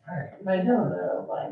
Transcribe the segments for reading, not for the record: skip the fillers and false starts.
I know that, like,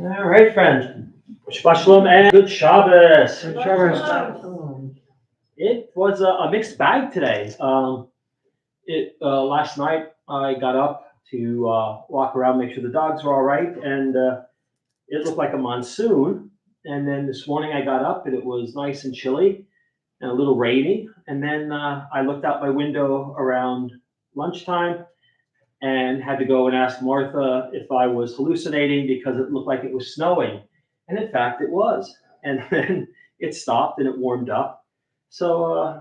All right, friends. Shabbat shalom and good Shabbos. Good Shabbos. It was a mixed bag today. Last night I got up to walk around, make sure the dogs were all right, and it looked like a monsoon. And then this morning I got up and it was nice and chilly and a little rainy. And then I looked out my window around lunchtime and had to go and ask Martha if I was hallucinating because it looked like it was snowing. And in fact, it was. And then it stopped and it warmed up. So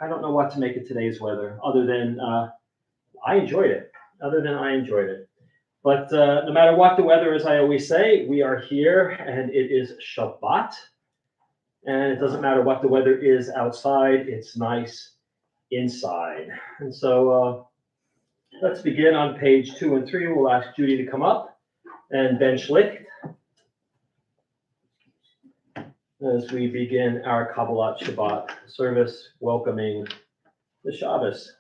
I don't know what to make of today's weather other than I enjoyed it. But no matter what the weather is, I always say, we are here and it is Shabbat. And it doesn't matter what the weather is outside, it's nice inside. And so let's begin on page 2 and 3. We'll ask Judy to come up and Ben Schlicht as we begin our Kabbalat Shabbat service, welcoming the Shabbos.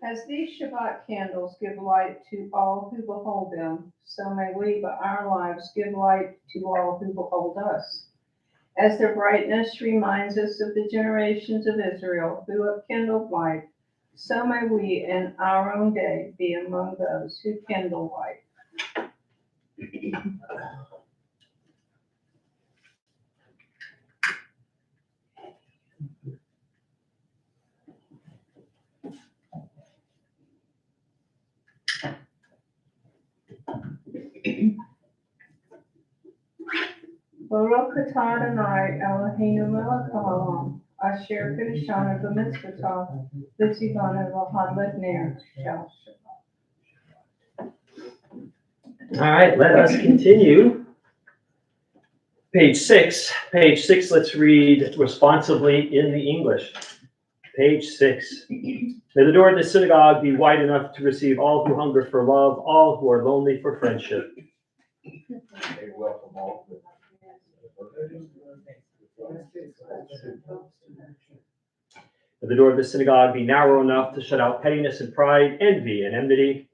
As these Shabbat candles give light to all who behold them, so may we by our lives give light to all who behold us. As their brightness reminds us of the generations of Israel who have kindled light, so may we in our own day be among those who kindle light. Baruch atah Adonai Eloheinu melech haolam, asher kiddushanu b'mitzvotav, v'tzivanu l'hadlik ner shel Shabbat. All right, let us continue. Page 6. Page 6, let's read responsively in the English. Page 6. May the door of the synagogue be wide enough to receive all who hunger for love, all who are lonely for friendship. They welcome all. May the door of the synagogue be narrow enough to shut out pettiness and pride, envy and enmity.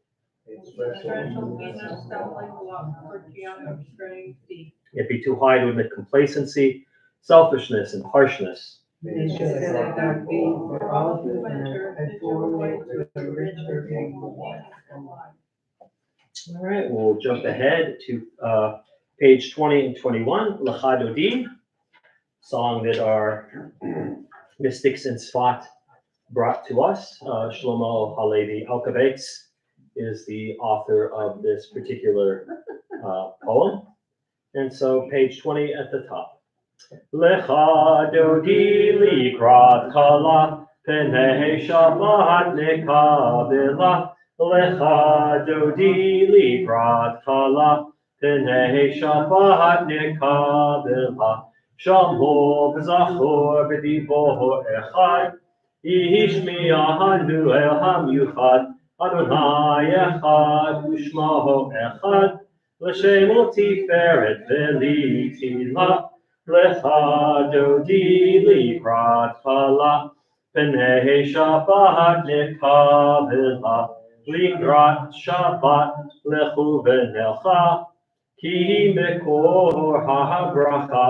It be too high to admit complacency, selfishness, and harshness. May the synagogue be for all who enter and for way to a richer being the one. All right, we'll jump ahead to page 20 and 21, Lecha Dodi, song that our mystics in Sfat brought to us. Shlomo Halevi Alkabetz is the author of this particular poem. And so page 20 at the top. Lecha Dodi likrat kala, penei Shabbat nekabela. Lecha Dodi likrat kala, penei Shabbat nekabela. Shamor v'zachor v'dibor echad, yishmi'anu el hamiuchad, Adonai echad u'shmaho echad, l'shemo tiferet v'litila, lecha dodi likrat kala, penei Shabbat nekabela, likrat Shabbat lechu v'nelcha, ki mekor ha'bracha,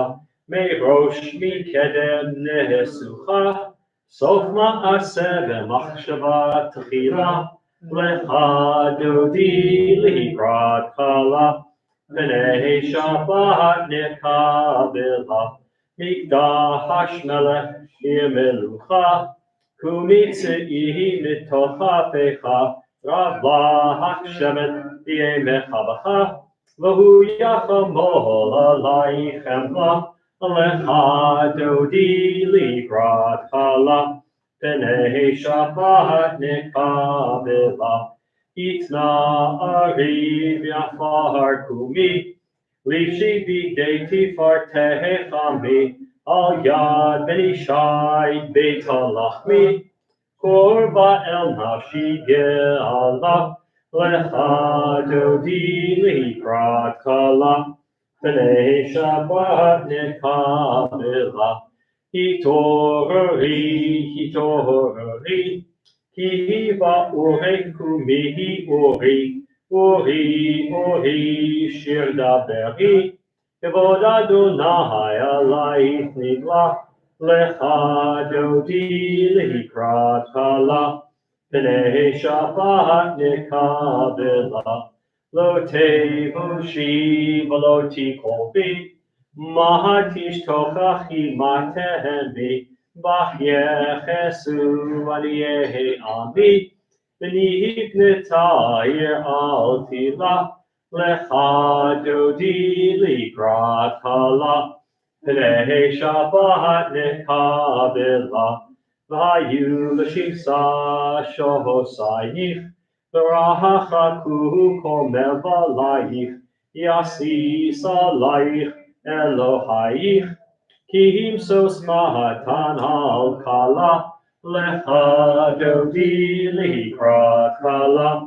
Merosh mikedem nesucha, sof ma'aseh v'machshava tchila, lecha dodi likrat kala, penei Shabbat nekabela, מקדש מלך מלוכה, ומצאי מתוך אפיך, רבה השמן בימך בך, והוא יחמול עלייך חמלה, לך דודי לקראת חלה, פני שבת נקבלה, יתנערי מעפר קומי, לפשי בידי תפארתך עמי, על יד בן ישי בית הלחמי, קורבה אל נפשי גאלה, לך דודי לקראת כלה, פני שבת נקבלה, התעוררי, התעוררי, כי באורי קומי אורי, אורי, אורי, שיר דברי, כבוד אדוני עלייך נגלה, לך דודי לקראת כלה, פני שבת נקבלה, לא תבושי ולא תקרבי, מה תשתוכחי מה תהני, בך יחסו עניי עמי, ונקנתה עיר אל תילה, לך דודי לקראת כלה, פני שבת נקבלה, והיו לשבשה שוסייך, ורחקו כל מבלייך, יסיס עלייך אלוהייך, כי ימסוס מתן על כלה, לך דודי לקראת כלה,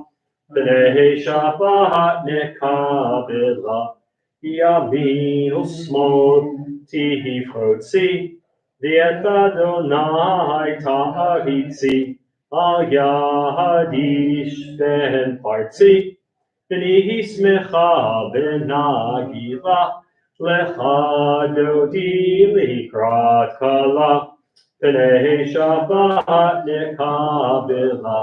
פני שבת נקבלה, ימין ושמאל תפרוצי, ואת אדוני תעריצי, על יד איש בן פרצי, ונהי שמחה ונגילה, לך דודי לקראת כלה, פני שבת נקבלה,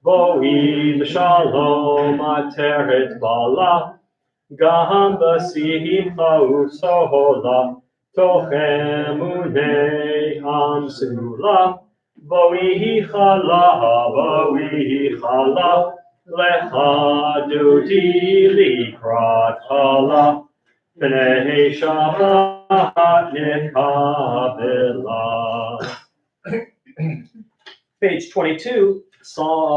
בואי לשלום עטרת בעלה, גם בשמחה וסהולה, תוך אמוני עם סגולה, בואי חלה, לך דודי לקראת כלה, פני שבת נקבלה. Page 22,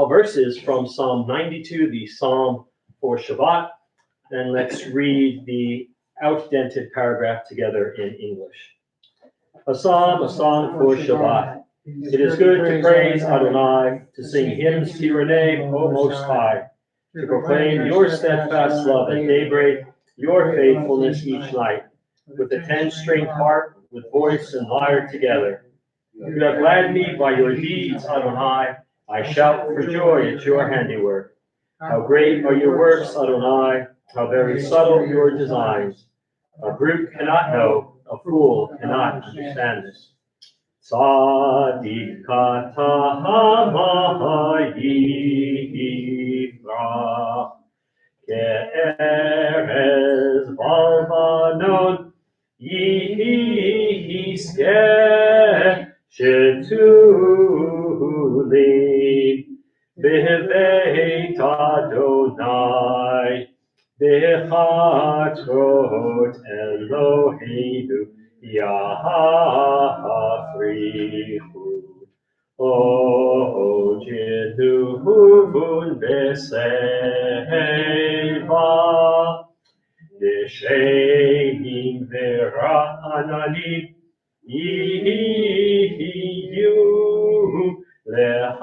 verses from Psalm 92, the Psalm for Shabbat. And let's read the outdented paragraph together in English. A song for Shabbat. It is good to praise Adonai, to sing hymns to your name, O Most High, to proclaim your steadfast love at daybreak, your faithfulness each night, with the 10-stringed harp, with voice and lyre together. You have led me by your deeds, Adonai. I shout for joy at your handiwork. How great are your works, Adonai, how very subtle your designs. A brute cannot know, a fool cannot understand this. Tzadik yifrach ke'erez balvanon yiskeh shetulim bebeit Adonai bechatrot Eloheinu Yafrichu. O Jeduhun Beseva Desheim Vera'ananim Yiyu Lehagid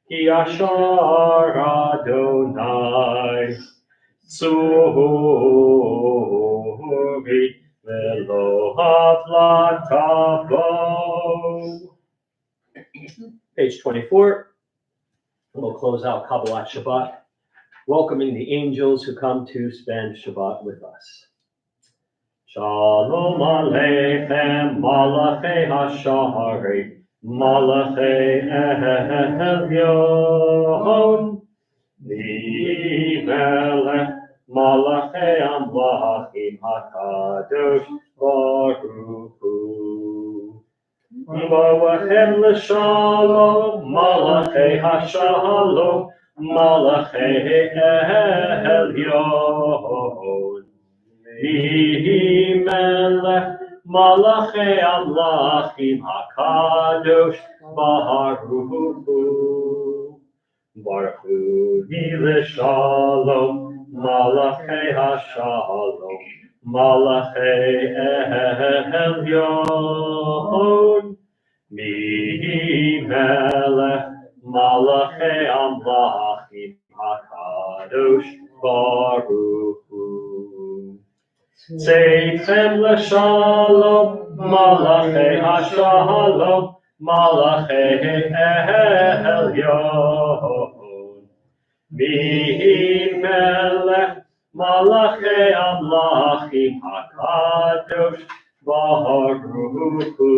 Ki Ashar Adonai Tzuri Page 24. We'll close out Kabbalat Shabbat, welcoming the angels who come to spend Shabbat with us. Shalom Aleichem, Malachei Hashari, Malachei Elyon, Melech Malachei Amlachim HaKadosh Baruch Hu. Malachem l'shalom, Malachei HaShalom, Malachei Elyon. Mihi Melech, Malachei Amlachim HaKadosh Baruch Hu. Baruch Hu l'shalom, Malachei HaShalom, Malachei Elyon. Mihi Melech, Malachei Amlachim HaKadosh Baruch Hu. Seitchem l'shalom, Malachei HaShalom, Malachei Elyon. Mihi Melech, Malachei Amlachim HaKadosh Baruch Hu.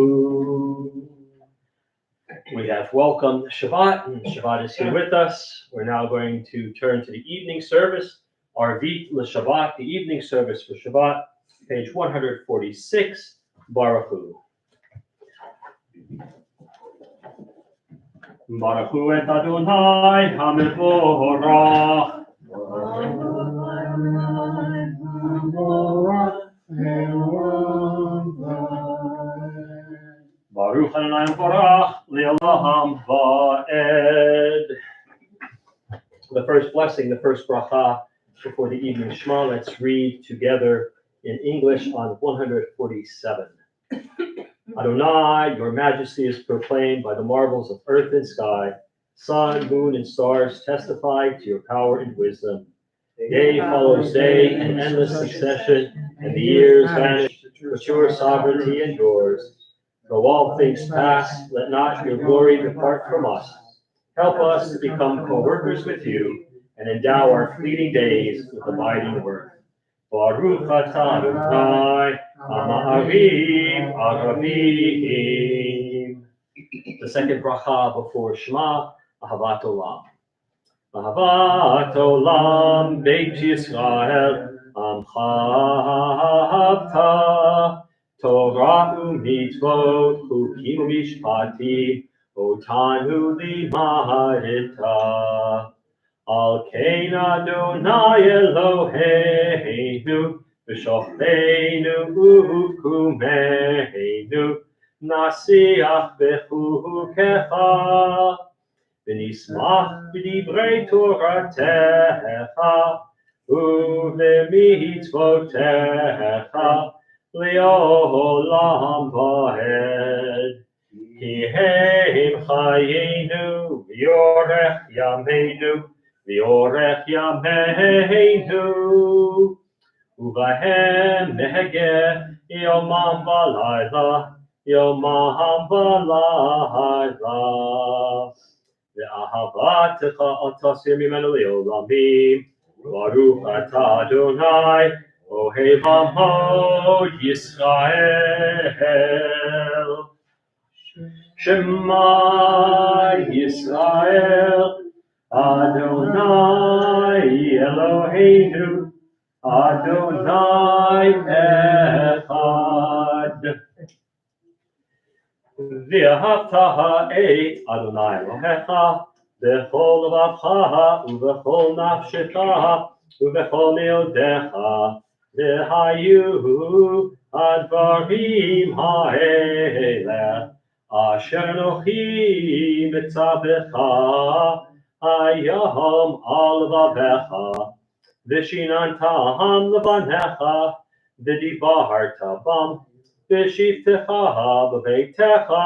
We have welcomed Shabbat, and Shabbat is here with us. We're now going to turn to the evening service, Arvit l'Shabbat, the evening service for Shabbat, page 146, Baruch Hu. Baruch Hu et Adonai HaMevorach. Baruch Adonai Barach Le'olam Va'ed. The first blessing, the first bracha before the evening Shema. Let's read together in English on 147. Adonai, your majesty is proclaimed by the marvels of earth and sky. Sun, moon, and stars testify to your power and wisdom. Day follows day in endless succession, and the years vanish, but your sovereignty endures. Though all things pass, let not your glory depart from us. Help us to become co-workers with you, and endow our fleeting days with abiding worth. Baruch atah Adonai, Ha'ma'aviv Aravim. The second bracha before Shema, Ahavat Olam. Ahavat Olam, Beit Yisrael, Amcha Ahavta, Torah u'mitzvot, Chukim u'mishpatim, Otanu limadta. Al kein Adonai Eloheinu, V'shofteinu u'kumeinu, Nasiach b'chukecha, V'nismach b'divrei Toratecha, U'v'mitzvotecha, Le'olam va'ed. Ki heim chayenu, v'yorech yameinu, v'yorech yameinu, uvahem mehegeh yomam v'layla, yomam v'layla. Ve'ahavatecha atasir mimenu le'olamim, Baruch atah Adonai, Ohev Amo Yisrael. Shema Yisrael, Adonai Eloheinu, Adonai Echad. V'ahavta ha'et Adonai Elohecha, b'chol lavavcha u'b'chol nafshecha u'b'chol meodecha, v'hayu advarim ha'eleh. Asher Anochi mitzavecha, hayom al vavecha, v'shinantam levanecha, v'dibarta bam, v'shivtecha b'veitecha,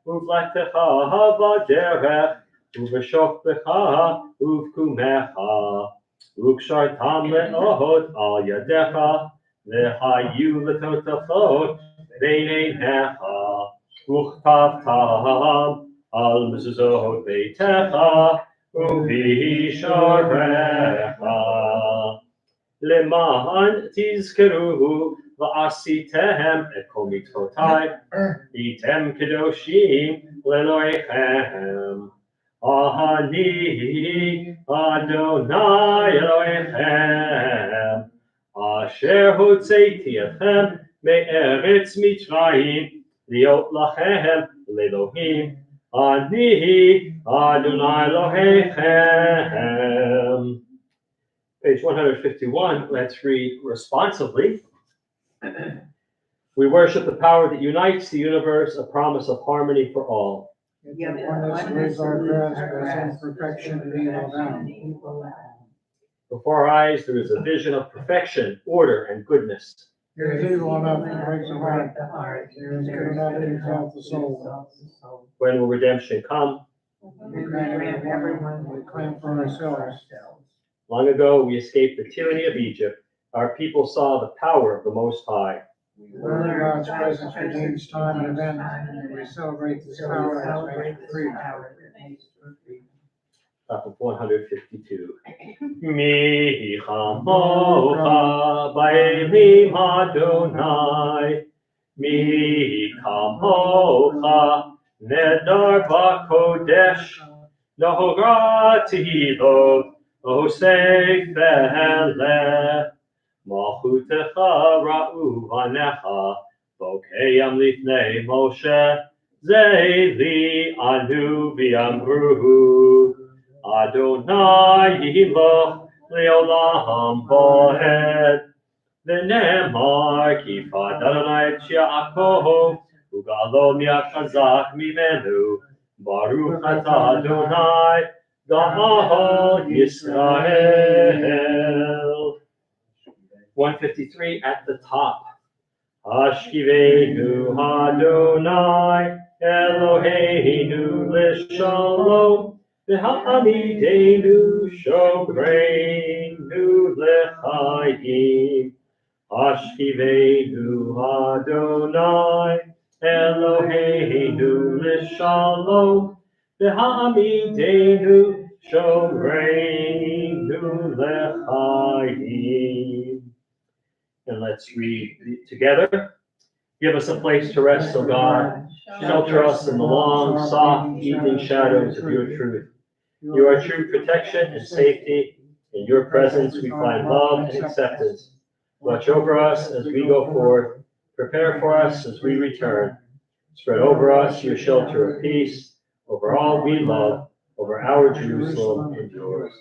uv'lechtecha b'derech, uv'shoftecha uv'kumecha, uv'kshartam le'ot al yadecha, v'hayu l'totafot b'neinecha. Uchtavtam al mezuzot beitecha uvisharecha leman tizkeru va'asitem et kol mitzvotai item kedoshim leloichem Ani Adonai Elohechem, Asher Hotzeiti Etchem me'eretz Mitzrayim, Liot Lachem Le'Elohim, Ani Adonai Elohechem. Page 151, let's read responsively. We worship the power that unites the universe, a promise of harmony for all. Yet the oneness lives our grasp, in perfection and evil down. Before our eyes, there is a vision of perfection, order, and goodness. There is evil enough to break the heart. There is good enough to exalt the soul. When will redemption come? We claim for ourselves. Long ago, we escaped the tyranny of Egypt. Our people saw the power of the Most High. Wherever God's presence redeems time and event, and we celebrate this power as makes for freedom. Top of 152. Mi chamocha ba'elim Adonai, mi chamocha nedar ba'kodesh, nohora tehilot, osei feleh, malchutecha ra'u vanecha, bokeyam lifnei Moshe, zeili anu v'yamru, Adonai Yiloch Leolam Bohed, V'nemar Kifad Adonai et Yaakov, Ugalo mi'achazak mimenu, Baruch atah Adonai, Ga'al Yisrael. 153 at the top. Hashkivenu Adonai, Eloheinu l'shalom, V'ha'amidenu shomreinu l'chaim. Hashkivenu Adonai, Eloheinu l'shalom, V'ha'amidenu shomreinu l'chaim. And let's read together. Give us a place to rest, O God. Shelter us in the long, soft evening shadows of your truth. You are true protection and safety. In your presence we find love and acceptance. Watch over us as we go forth. Prepare for us as we return. Spread over us your shelter of peace, over all we love, over our Jerusalem and yours.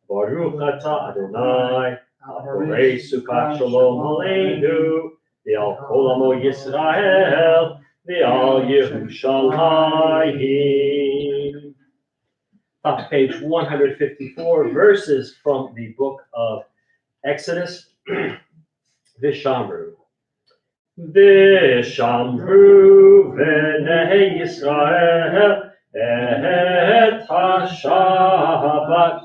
Baruch atah Adonai, Aborei Sukkot Shalom Aleinu, V'al Kol Amo Yisrael, V'al Yerushalayim. Top of page 154, verses from the book of Exodus. Vishamru. Vishamru v'nei Yisrael et ha-Shabbat,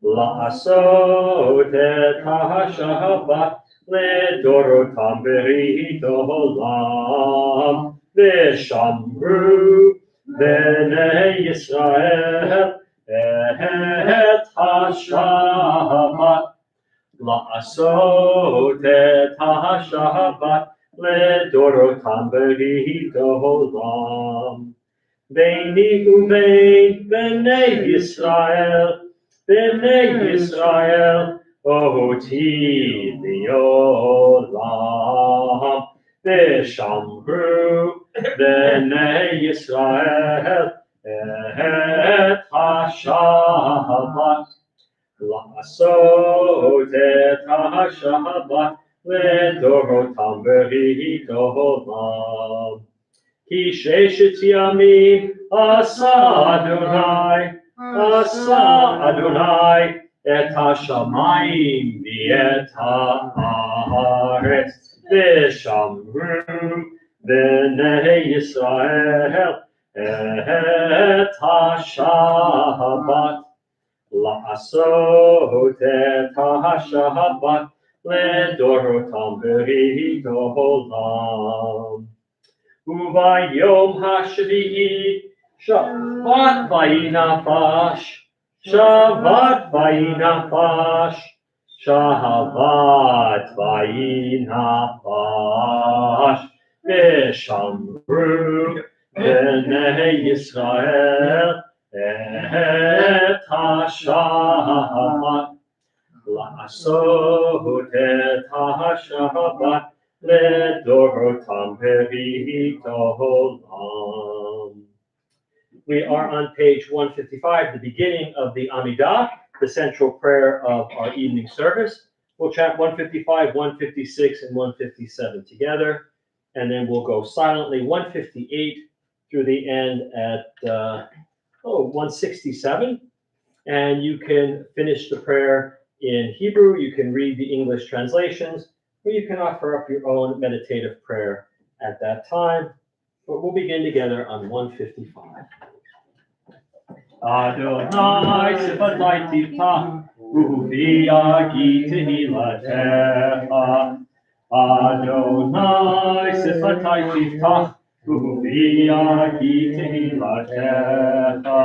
la'asot et ha-Shabbat le'dorotam berit olam. Vishamru v'nei Yisrael et ha-Shabbat, la'asot et ha-Shabbat le'dorotam berit olam. Beini uvein b'nei Yisrael, oti li'olam. V'shamru b'nei Yisrael et ha-Shabbat, la'asot et ha-Shabbat le'dorotam berit olam. Ki sheshet yamim asa Adonai et ha-shamayim v'et ha'aretz. V'shamru b'nei Yisrael et ha-Shabbat, la'asot et ha-Shabbat le'dorotam berit olam. Uvayom hashvi'i Shabbat vayinafash, Shabbat vayinafash, Shabbat vayinafash. V'shamru b'nei Yisrael et את השבת, לעשות את השבת לדורותם ברית העולם. We are on page 155, the beginning of the Amidah, the central prayer of our evening service. We'll chant 155, 156, and 157 together, and then we'll go silently 158 through the end at 167. And you can finish the prayer in Hebrew, you can read the English translations, or you can offer up your own meditative prayer at that time. But we'll begin together on 155. Adonai sifatai tiftach, ufi agi tehilatecha. Adonai sifatai tiftach, ufi agi tehilatecha.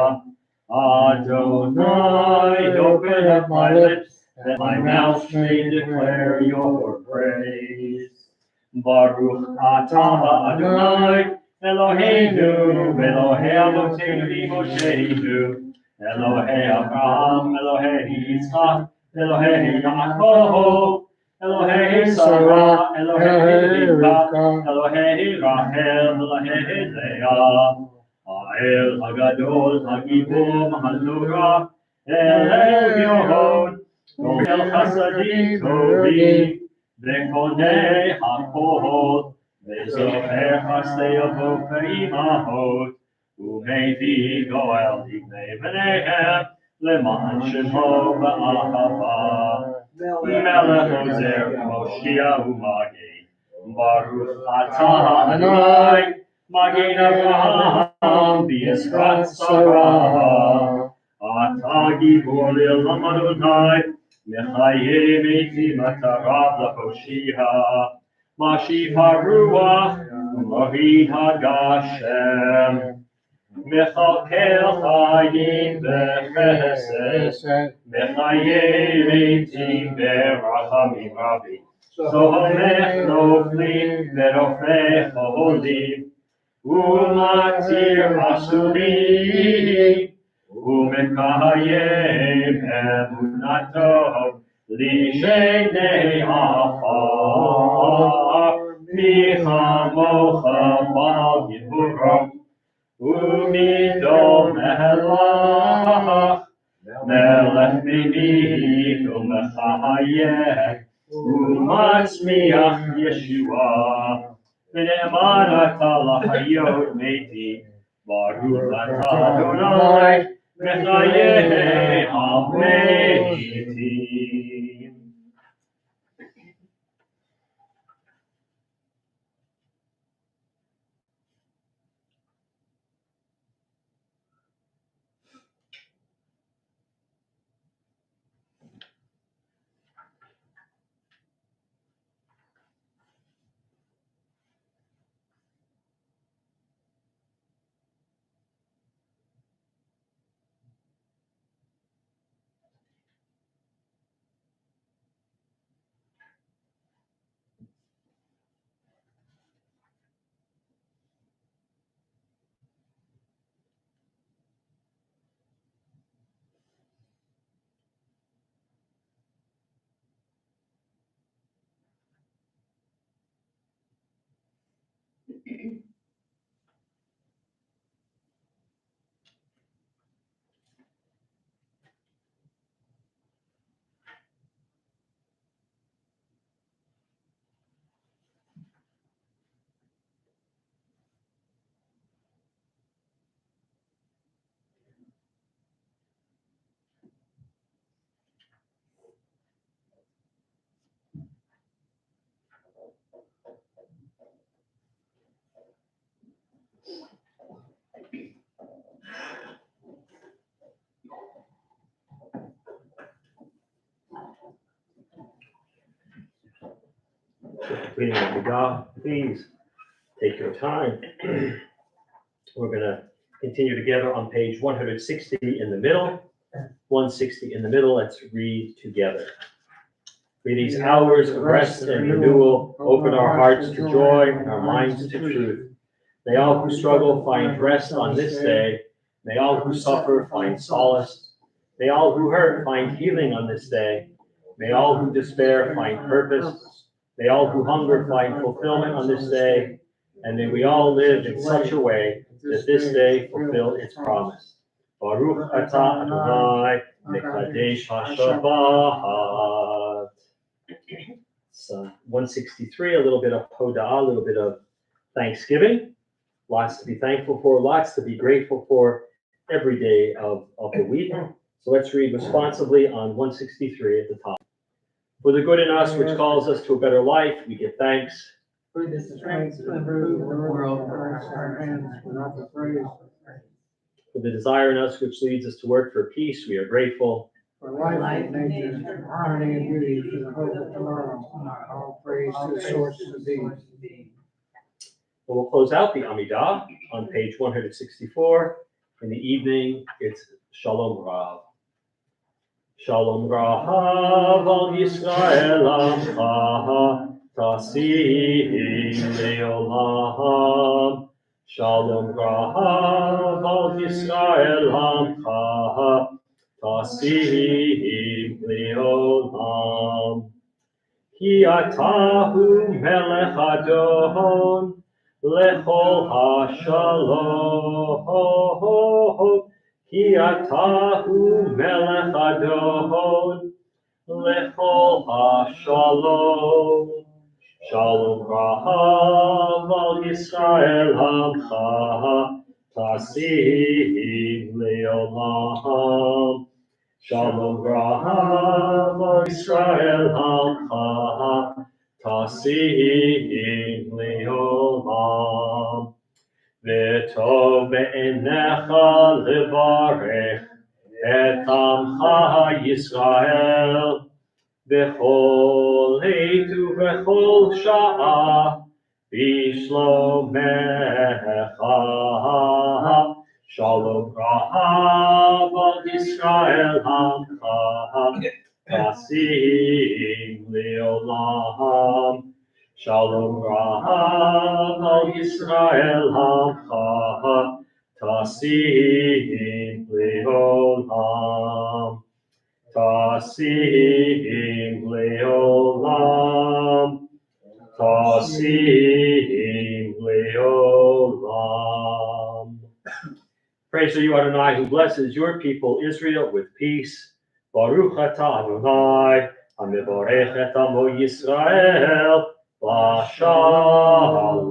Adonai, open up my lips, that my mouth may declare your praise. Baruch atah Adonai, Eloheinu, Elohei Avotenu Mosheinu, Elohei Abraham, Elohei Yitzchak, Elohei Yaakov, Elohei Sarah, Elohei Rivka, Elohei Rachel, Elohei Leah, Ha'el Hagadol, Hagibor, Hatorah, El Elyon, El Chasadim Tovim, Vekonei Hakol, Vezocher Chasdei Avot Ve'imahot, Umevi Goel Ibnei Bneihem, Leman Shemo Ba'ahava, Melech Ozer Moshia Umagin, Baruch Atah Adonai, Magin Avraham, B'Yisrat Sarah, Atah Gibor Le'olam Adonai, Mechaye Meiti Matarav Lahoshia, Mashiv HaRuach, Umorid HaGashem, Mechalkel Chayim B'Chesed, Mechaye Meiti B'Rachamim Rabim, Somech Noflim V'Rofech Olim, Umatir Asurim, Umekayem Emunatov, Lishenei Afar, Michamocha Bal Yivuram, Umidom Melach, Melech Minit Umechayeh, Umatzmiach Yeshua, V'ne'eman ata l'chayot meti, Baruch ata Adonai, Mechayeh ha-metim. Reading of the God, please take your time. We're going to continue together on page 160 in the middle. 160 in the middle, let's read together. May these hours of rest and renewal open our hearts to joy and our minds to truth. May all who struggle find rest on this day. May all who suffer find solace. May all who hurt find healing on this day. May all who despair find purpose. May all who hunger find fulfillment on this day. And may we all live in such a way that this day fulfill its promise. Baruch atah Adonai mekadesh hashabbat. It's 163, a little bit of Hodah, a little bit of Thanksgiving. Lots to be thankful for, lots to be grateful for every day of the week. So let's read responsibly on 163 at the top. For the good in us, which calls us to a better life, we give thanks. For the strength to improve the world, our hands without the praise. For the desire in us which leads us to work for peace, we are grateful. For life and nature, harmony and beauty, for the hope of tomorrow, all praise to the source of being. And we'll close out the Amidah on page 164. In the evening, it's Shalom Rav. Shalom Rav al Yisrael Amcha, Tasim Leolam. Shalom Rav al Yisrael Amcha, Tasim Leolam. Ki atahu melech Adon, Lechol hashalom, Ki atahu melech Adon, Lechol hashalom. Shalom Rahav al Yisrael Amcha, Tasim Leolam. Shalom Rahav al Yisrael Amcha, Tasim Leolam. V'tov be'enecha levarech et Amcha Yisrael b'chol heit u'b'chol sha'ah b'shlomecha. Shalom Rahav al Yisrael Amcha, Tasim Leolam. Shalom Rahav al Yisrael Amcha, Tasim Leolam. Tasim Leolam. Tasim Leolam. Praise to you, Adonai, who blesses your people Israel with peace. Baruch atah Adonai, hamevorech et amo Yisrael, Shalom.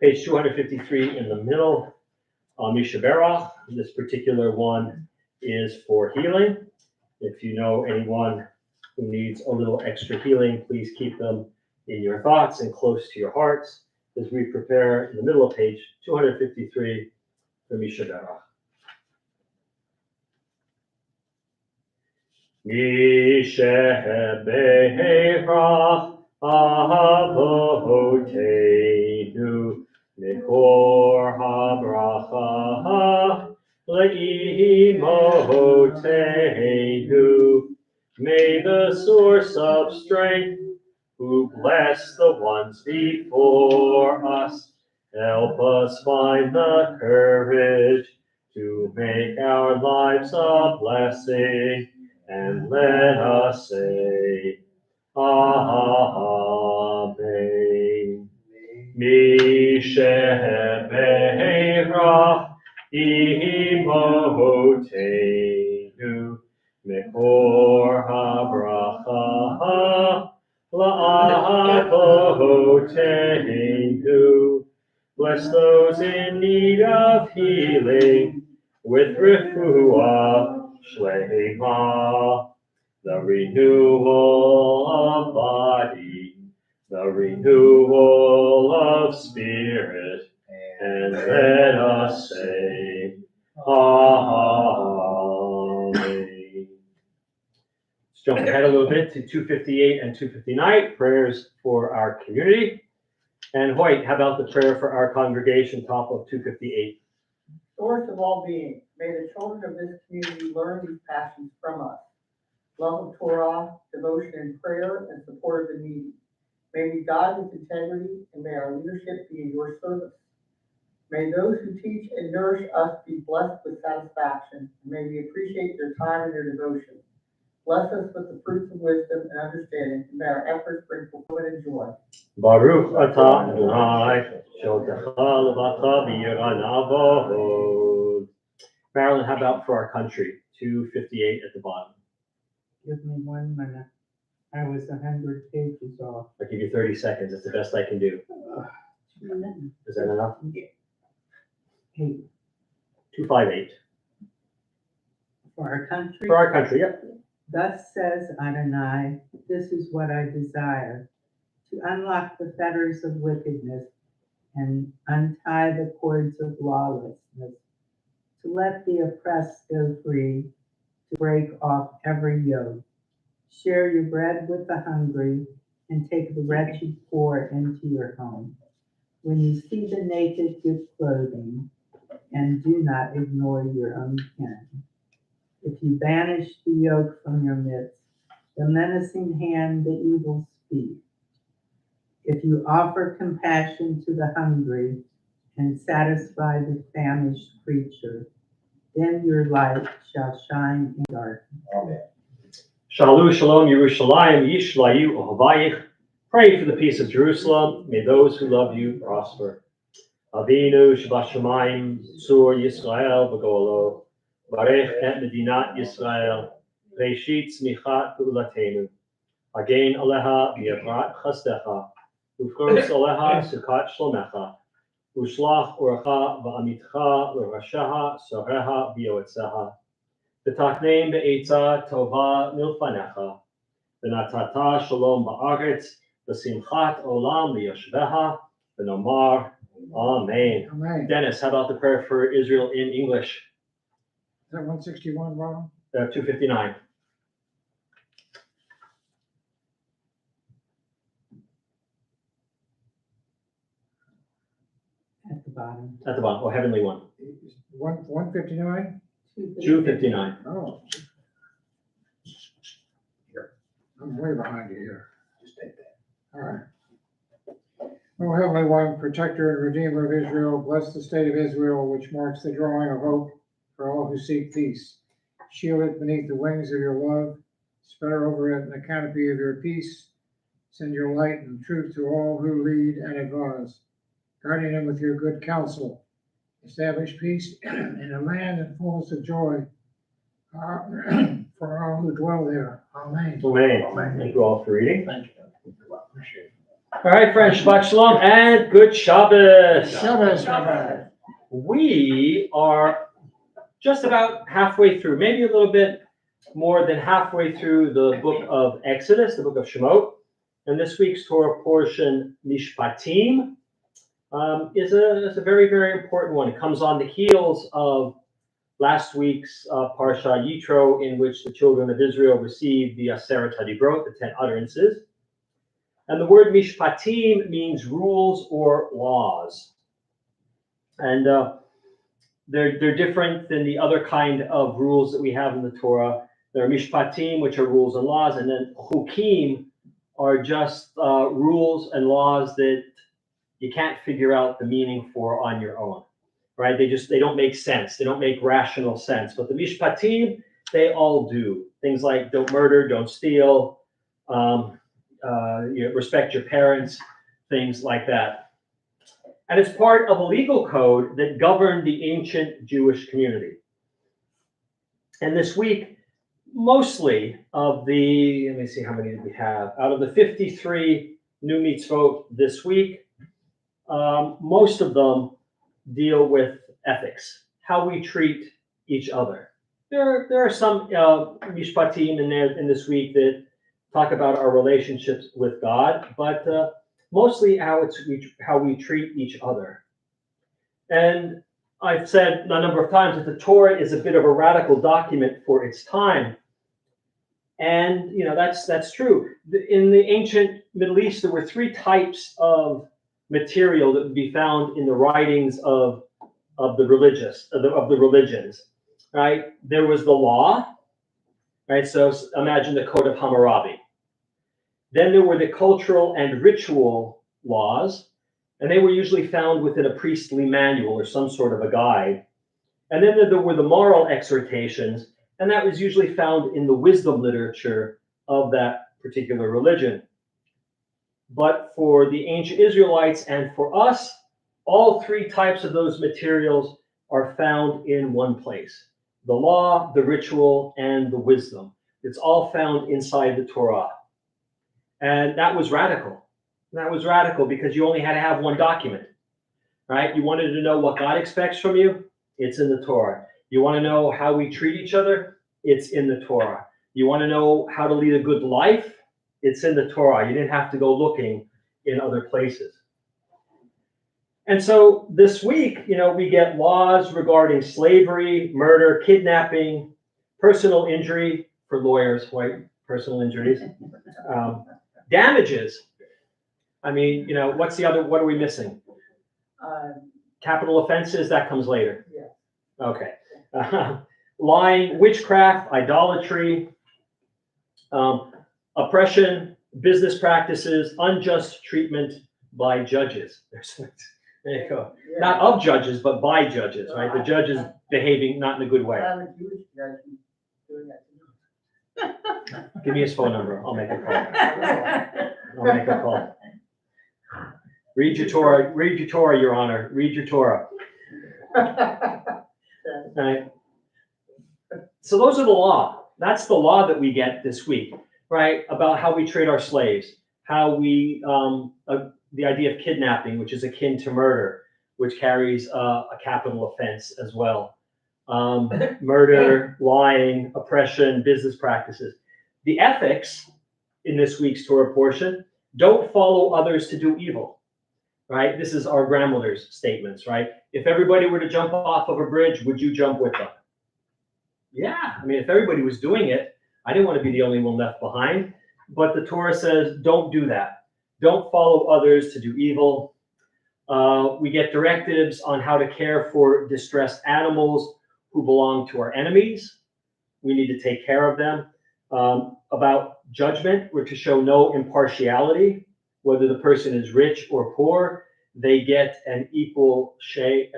Page 253 in the middle, Misha Berach. This particular one is for healing. If you know anyone who needs a little extra healing, please keep them in your thoughts and close to your hearts as we prepare in the middle of page 253 for Misha Berach. Misha Berach Avoteinu Mikor HaBracha Le'imoteinu. May the source of strength, who bless the ones before us, help us find the courage to make our lives a blessing, and let us say, Amen. Misheberach imoteinu mekor habracha la'avoteinu. Bless those in need of healing with refuah shlema, the renewal of body, the renewal of spirit, and let us say, Amen. Let's jump ahead a little bit to 258 and 259, prayers for our community. And Hoyt, how about the prayer for our congregation, top of 258? Source of all being, may the children of this community learn these passions from us. Love of Torah, devotion and prayer, and support of the needy. May we guide with integrity, and may our leadership be in your service. May those who teach and nourish us be blessed with satisfaction, and may we appreciate their time and their devotion. Bless us with the fruits of wisdom and understanding, and may our efforts bring fulfillment and joy. Baruch atah Adonai, shotecha levacha v'yira navod. Marilyn, how about for our country? 258 at the bottom. Give me 1 minute. I was 100 pages off. I'll give you 30 seconds. That's the best I can do. Is that enough? Hey, 258. for our country, For our country, yep. thus says Adonai, this is what I desire, to unlock the fetters of wickedness and untie the cords of lawlessness, to let the oppressed go free, to break off every yoke. Share your bread with the hungry and take the wretched poor into your home. When you see the naked, give clothing, and do not ignore your own kin. If you banish the yoke from your midst, the menacing hand, the evil speak. If you offer compassion to the hungry and satisfy the famished creature, then your light shall shine in darkness. Amen. Shalu Shalom Yerushalayim Yishlayu Ohavayich. Pray for the peace of Jerusalem. May those who love you prosper. Avinu Shabashamayim Sur Yisrael V'Golo. Barech et Medinat Yisrael. Reshit Smichat Ulatenu. Again Aleha V'Yavrat Chasdecha. Ufros Aleha Sukat Shlomecha. Ushlach Orcha V'Amitcha L'Rashaha Soreha V'Yoetzeha. V'Tachneim Be'etza Tova Milfanecha. V'Natata Shalom Ba'aretz. V'Simchat Olam V'Yoshveha. V'Nomar Amen. Amen. Dennis, how about the prayer for Israel in English? Is that 161, Ron? 259. At the bottom. At the bottom. Oh, heavenly one. 159? 259. Oh. Here. I'm way behind you here. Just take that. All right. O Heavenly One, protector and redeemer of Israel, bless the state of Israel, which marks the drawing of hope for all who seek peace. Shield it beneath the wings of your love. Spread over it in the canopy of your peace. Send your light and truth to all who lead and advise, guarding them with your good counsel. Establish peace in a land and fullness of joy for all who dwell there. Amen. Amen. Thank you all for reading. Thank you. Appreciate it. All right, friends, Shabbat Shalom and good Shabbos. Shabbos, Rabbi. We are just about halfway through, maybe a little bit more than halfway through the book of Exodus, the book of Shemot. And this week's Torah portion, Mishpatim, is a very, very important one. It comes on the heels of last week's Parsha Yitro, in which the children of Israel received the Aseret HaDibrot, the 10 utterances. And the word Mishpatim means rules or laws. And they're different than the other kind of rules that we have in the Torah. There are Mishpatim, which are rules and laws, and then Chukim are just rules and laws that you can't figure out the meaning for on your own, right? They don't make sense. They don't make rational sense. But the Mishpatim, they all do. Things like don't murder, don't steal, respect your parents, things like that. And it's part of a legal code that governed the ancient Jewish community. And this week, mostly of the, let me see how many we have. Out of the 53 new mitzvot this week, most of them deal with ethics, how we treat each other. There are some mishpatim in there in this week that talk about our relationships with God, but mostly how we treat each other. And I've said a number of times that the Torah is a bit of a radical document for its time. And, that's true. In the ancient Middle East, there were 3 types of material that would be found in the writings of the religions, right? There was the law, right? So imagine the Code of Hammurabi. Then there were the cultural and ritual laws, And they were usually found within a priestly manual or some sort of a guide. And then there were the moral exhortations, and that was usually found in the wisdom literature of that particular religion. But for the ancient Israelites and for us, all three types of those materials are found in one place: the law, the ritual, and the wisdom. It's all found inside the Torah. And that was radical. That was radical because you only had to have one document, right? You wanted to know what God expects from you? It's in the Torah. You want to know how we treat each other? It's in the Torah. You want to know how to lead a good life? It's in the Torah. You didn't have to go looking in other places. And so this week, we get laws regarding slavery, murder, kidnapping, personal injury for lawyers, right? Personal injuries, damages. I mean, what are we missing? Capital offenses, that comes later. Yeah. Okay. Lying, witchcraft, idolatry, oppression, business practices, unjust treatment by judges. There you go. Yeah. Not of judges, but by judges, right? The judges behaving not in a good way. I have a Jewish judge who's doing that. Give me his phone number. I'll make a call. I'll make a call. Read your Torah, Your Honor. Read your Torah. Right? So those are the law. That's the law that we get this week, right? About how we treat our slaves, how we, the idea of kidnapping, which is akin to murder, which carries a capital offense as well. Murder, lying, oppression, business practices. The ethics in this week's Torah portion: don't follow others to do evil, right? This is our grandmother's statements, right? If everybody were to jump off of a bridge, would you jump with them? Yeah, I mean, if everybody was doing it, I didn't want to be the only one left behind. But the Torah says, don't do that. Don't follow others to do evil. We get directives on how to care for distressed animals who belong to our enemies. We need to take care of them. About judgment, we're to show no impartiality, whether the person is rich or poor. They get an equal shape,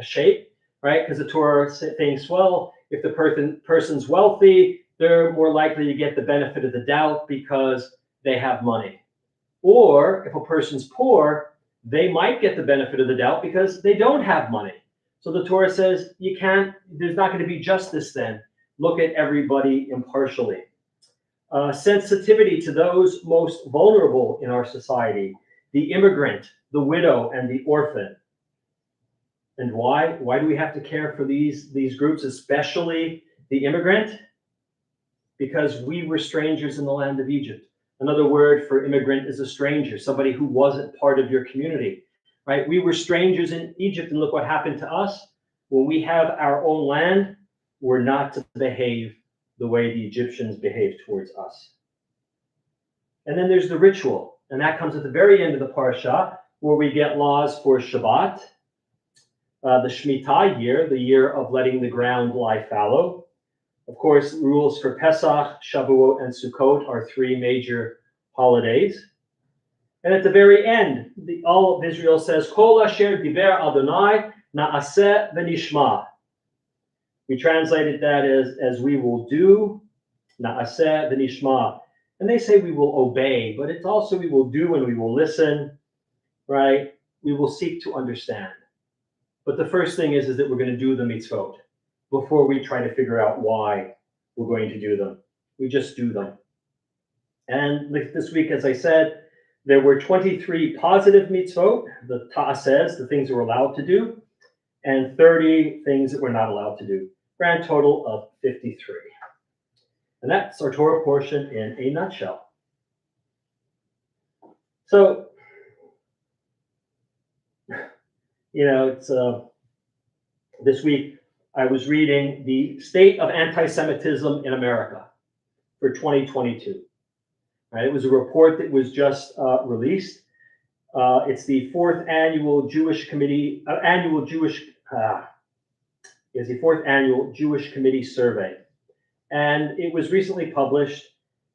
right? Because the Torah thinks, well, if the person's wealthy, they're more likely to get the benefit of the doubt because they have money. Or if a person's poor, they might get the benefit of the doubt because they don't have money. So the Torah says there's not going to be justice then. Look at everybody impartially. Sensitivity to those most vulnerable in our society: the immigrant, the widow, and the orphan. And why? Why do we have to care for these groups, especially the immigrant? Because we were strangers in the land of Egypt. Another word for immigrant is a stranger, somebody who wasn't part of your community, right? We were strangers in Egypt, and look what happened to us. When we have our own land, we're not to behave the way the Egyptians behaved towards us. And then there's the ritual, and that comes at the very end of the parsha, where we get laws for Shabbat, the Shemitah year, the year of letting the ground lie fallow. Of course, rules for Pesach, Shavuot, and Sukkot are three major holidays. And at the very end, all of Israel says, Kol asher diber Adonai na'aseh v'nishma. We translated that as we will do, na'aseh v'nishma. And they say we will obey, but it's also we will do and we will listen, right? We will seek to understand. But the first thing is that we're going to do the mitzvot before we try to figure out why we're going to do them. We just do them. And this week, as I said, there were 23 positive mitzvot, the ta'asehs, the things that we're allowed to do, and 30 things that we're not allowed to do. Grand total of 53. And that's our Torah portion in a nutshell. So, it's this week I was reading the state of anti-Semitism in America for 2022. Right? It was a report that was just released. It's the fourth annual Jewish Committee survey, and it was recently published.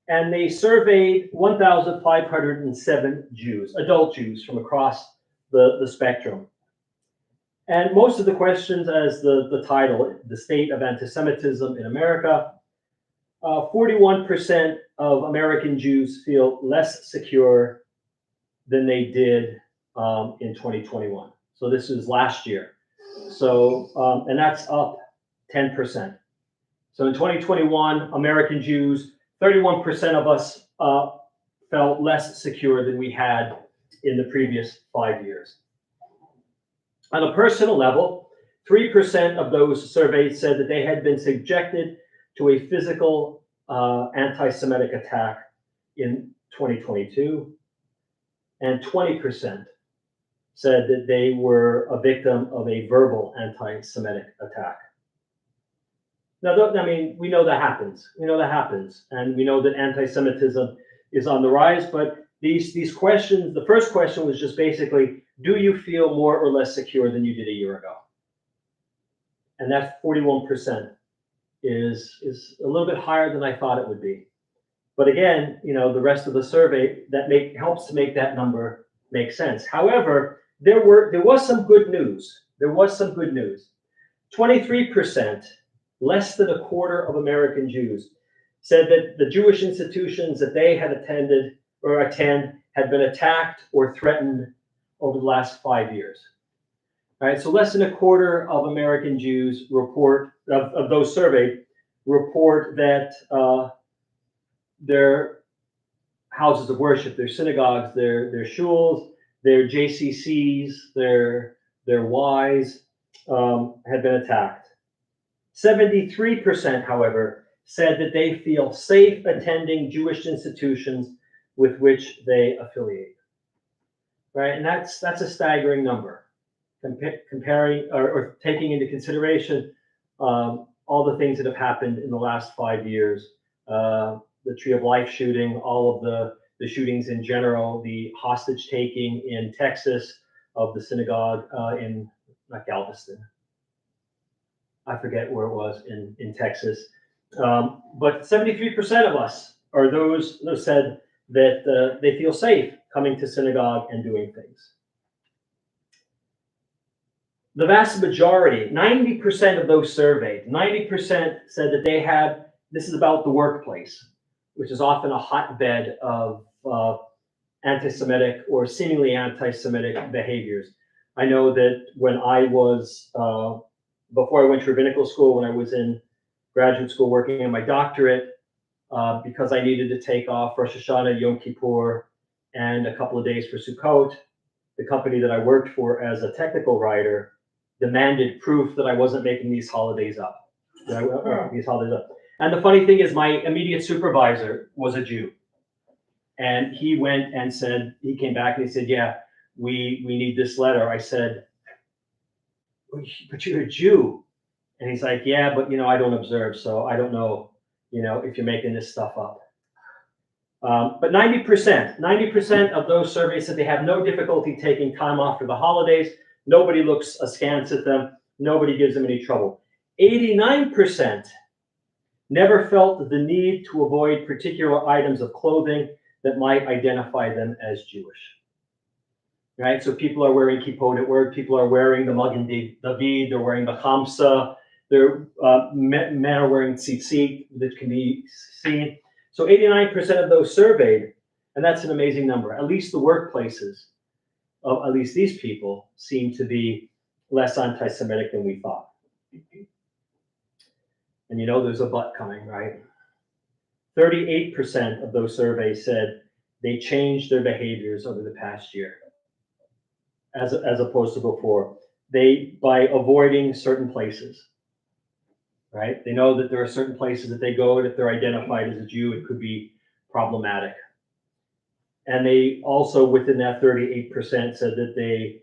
And they surveyed 1,507 Jews, adult Jews from across the spectrum. And most of the questions, as the title, the state of anti-Semitism in America, 41% of American Jews feel less secure than they did in 2021. So this is last year. So, and that's up 10%. So in 2021, American Jews, 31% of us felt less secure than we had in the previous 5 years. On a personal level, 3% of those surveyed said that they had been subjected to a physical anti-Semitic attack in 2022, and 20% said that they were a victim of a verbal anti-Semitic attack. Now, I mean, we know that happens. We know that happens, and we know that anti-Semitism is on the rise. But these questions, the first question was just basically, do you feel more or less secure than you did a year ago? And that 41% is a little bit higher than I thought it would be. But again, you know, the rest of the survey helps to make that number make sense. However, there was some good news. There was some good news. 23%, less than a quarter of American Jews, said that the Jewish institutions that they had attended or attend had been attacked or threatened over the last 5 years. All right, so less than a quarter of American Jews of those surveyed report that their houses of worship, their synagogues, their shuls, their JCCs, their Ys had been attacked. 73%, however, said that they feel safe attending Jewish institutions with which they affiliate. Right, and that's a staggering number. Comparing or taking into consideration all the things that have happened in the last 5 years, the Tree of Life shooting, all of the shootings in general, the hostage taking in Texas of the synagogue in not Galveston, I forget where it was in Texas, but 73% of us are those who said that they feel safe coming to synagogue and doing things. The vast majority, 90% of those surveyed, 90% said that they had, this is about the workplace, which is often a hotbed of anti-Semitic or seemingly anti-Semitic behaviors. I know that when I was, before I went to rabbinical school, when I was in graduate school working on my doctorate, because I needed to take off Rosh Hashanah, Yom Kippur, and a couple of days for Sukkot, the company that I worked for as a technical writer demanded proof that I wasn't making these holidays up. And the funny thing is, my immediate supervisor was a Jew. And he went and said, he came back and he said, yeah, we need this letter. I said, but you're a Jew. And he's like, yeah, but I don't observe, so I don't know, if you're making this stuff up. But 90% of those surveys said they have no difficulty taking time off for the holidays. Nobody looks askance at them. Nobody gives them any trouble. 89% never felt the need to avoid particular items of clothing that might identify them as Jewish. Right? So people are wearing kippot, people are wearing the Magen David, they're wearing the Chamsa, men are wearing tzitzit that can be seen. So 89% of those surveyed, and that's an amazing number, at least the workplaces of at least these people seem to be less anti-Semitic than we thought. And there's a but coming, right? 38% of those surveys said they changed their behaviors over the past year, as opposed to before. By avoiding certain places, right? They know that there are certain places that they go, and if they're identified as a Jew, it could be problematic. And they also, within that 38%, said that they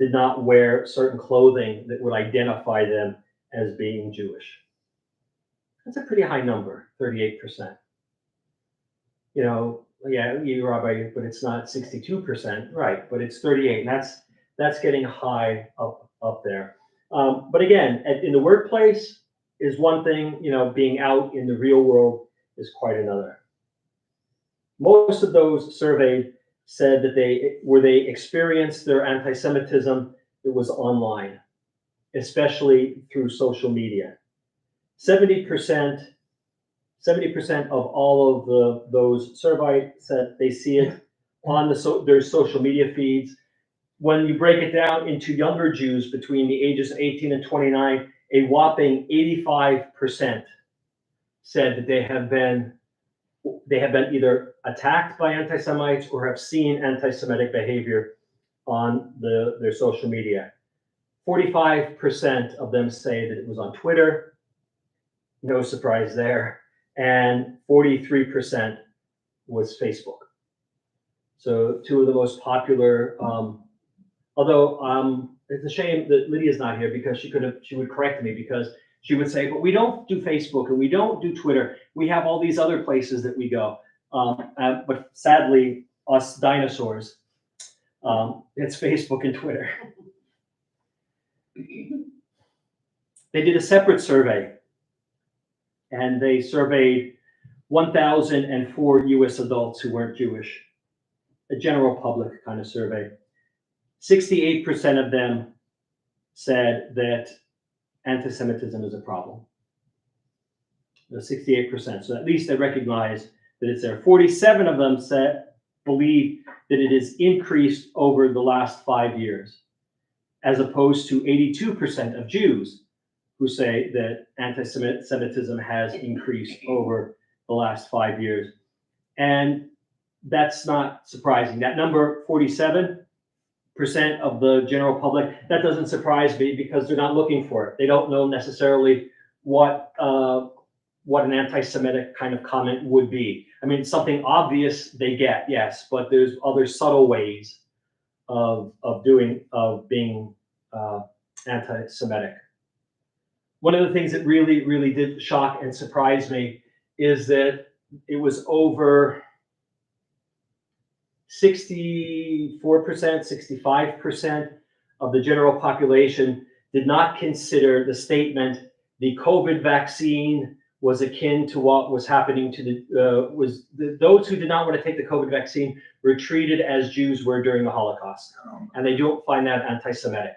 did not wear certain clothing that would identify them as being Jewish. That's a pretty high number, 38%. Yeah, you Rabbi, but it's not 62%, right? But it's 38, and that's getting high up there. But again, in the workplace is one thing. Being out in the real world is quite another. Most of those surveyed said that they experienced their anti-Semitism, it was online, especially through social media. 70% of all of those surveyed said they see it on their social media feeds. When you break it down into younger Jews between the ages of 18 and 29, a whopping 85% said that they have been either attacked by anti-Semites or have seen anti-Semitic behavior on their social media. 45% of them say that it was on Twitter, no surprise there, and 43% was Facebook. So two of the most popular, although it's a shame that Lydia's not here because she would correct me, because she would say, but we don't do Facebook and we don't do Twitter. We have all these other places that we go. But sadly, us dinosaurs, it's Facebook and Twitter. They did a separate survey, and they surveyed 1,004 US adults who weren't Jewish, a general public kind of survey. 68% of them said that anti-Semitism is a problem. 68%. So at least they recognize that it's there. 47 of them believe that it has increased over the last 5 years, as opposed to 82% of Jews who say that anti-Semitism has increased over the last 5 years. And that's not surprising. That number, 47% of the general public, that doesn't surprise me because they're not looking for it. They don't know necessarily what an anti-Semitic kind of comment would be. I mean, something obvious they get, yes, but there's other subtle ways of being anti-Semitic. One of the things that really, really did shock and surprise me is that it was over 64%, 65% of the general population did not consider the statement, the COVID vaccine was akin to what was happening to those who did not want to take the COVID vaccine were treated as Jews were during the Holocaust. And they don't find that anti-Semitic.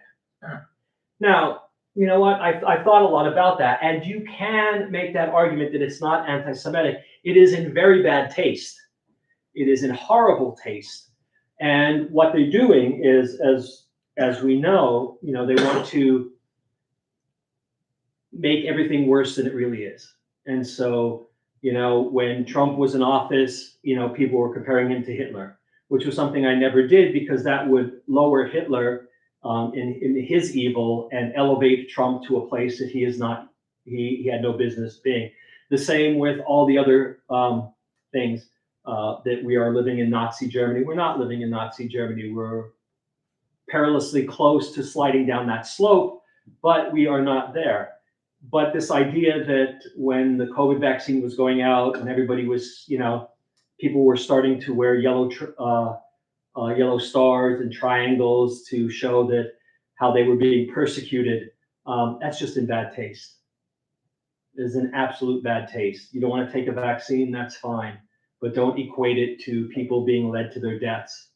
Now, you know what? I've thought a lot about that. And you can make that argument that it's not anti-Semitic. It is in very bad taste. It is in horrible taste. And what they're doing is, as we know, they want to make everything worse than it really is. And so, when Trump was in office, people were comparing him to Hitler, which was something I never did because that would lower Hitler in his evil and elevate Trump to a place that he is not, he had no business being. The same with all the other things that we are living in Nazi Germany. We're not living in Nazi Germany. We're perilously close to sliding down that slope, but we are not there. But this idea that when the COVID vaccine was going out and everybody was, people were starting to wear yellow stars and triangles to show that how they were being persecuted, that's just in bad taste. It is in absolute bad taste. You don't want to take a vaccine, that's fine, but don't equate it to people being led to their deaths,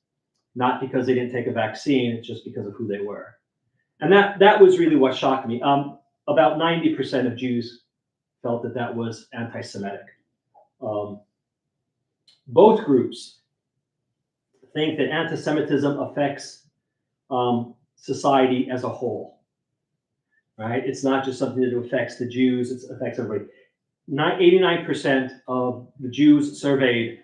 not because they didn't take a vaccine, it's just because of who they were. And that was really what shocked me. About 90% of Jews felt that was anti-Semitic. Both groups think that anti-Semitism affects society as a whole, right? It's not just something that affects the Jews, it affects everybody. 89% of the Jews surveyed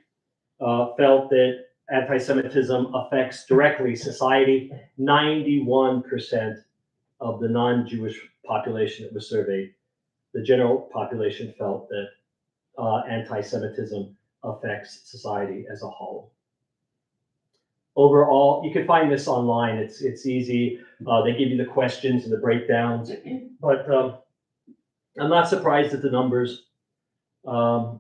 felt that anti-Semitism affects directly society. 91% of the non-Jewish population that was surveyed, the general population felt that anti-Semitism affects society as a whole. Overall, you can find this online. It's easy. They give you the questions and the breakdowns, but I'm not surprised at the numbers. The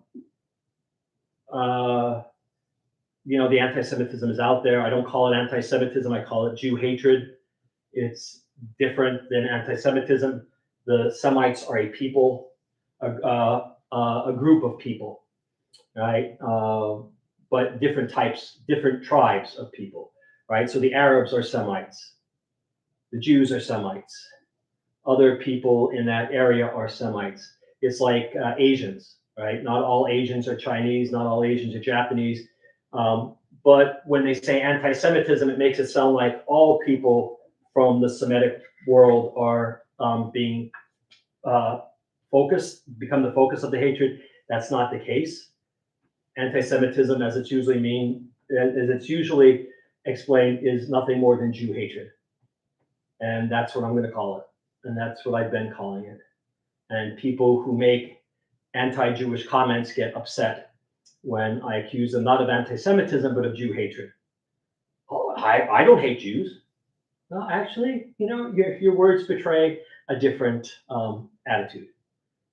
anti-Semitism is out there. I don't call it anti-Semitism. I call it Jew hatred. It's different than anti-Semitism. The Semites are a people, a group of people, right? but different types, different tribes of people, right? So the Arabs are Semites, the Jews are Semites, other people in that area are Semites. It's like Asians, right? Not all Asians are Chinese, not all Asians are Japanese. But when they say anti-Semitism, it makes it sound like all people from the Semitic world are being become the focus of the hatred. That's not the case. Anti-Semitism, as it's usually explained, is nothing more than Jew hatred. And that's what I'm going to call it. And that's what I've been calling it. And people who make anti-Jewish comments get upset when I accuse them not of anti-Semitism, but of Jew hatred. Oh, I don't hate Jews. Well, actually, your words betray a different attitude.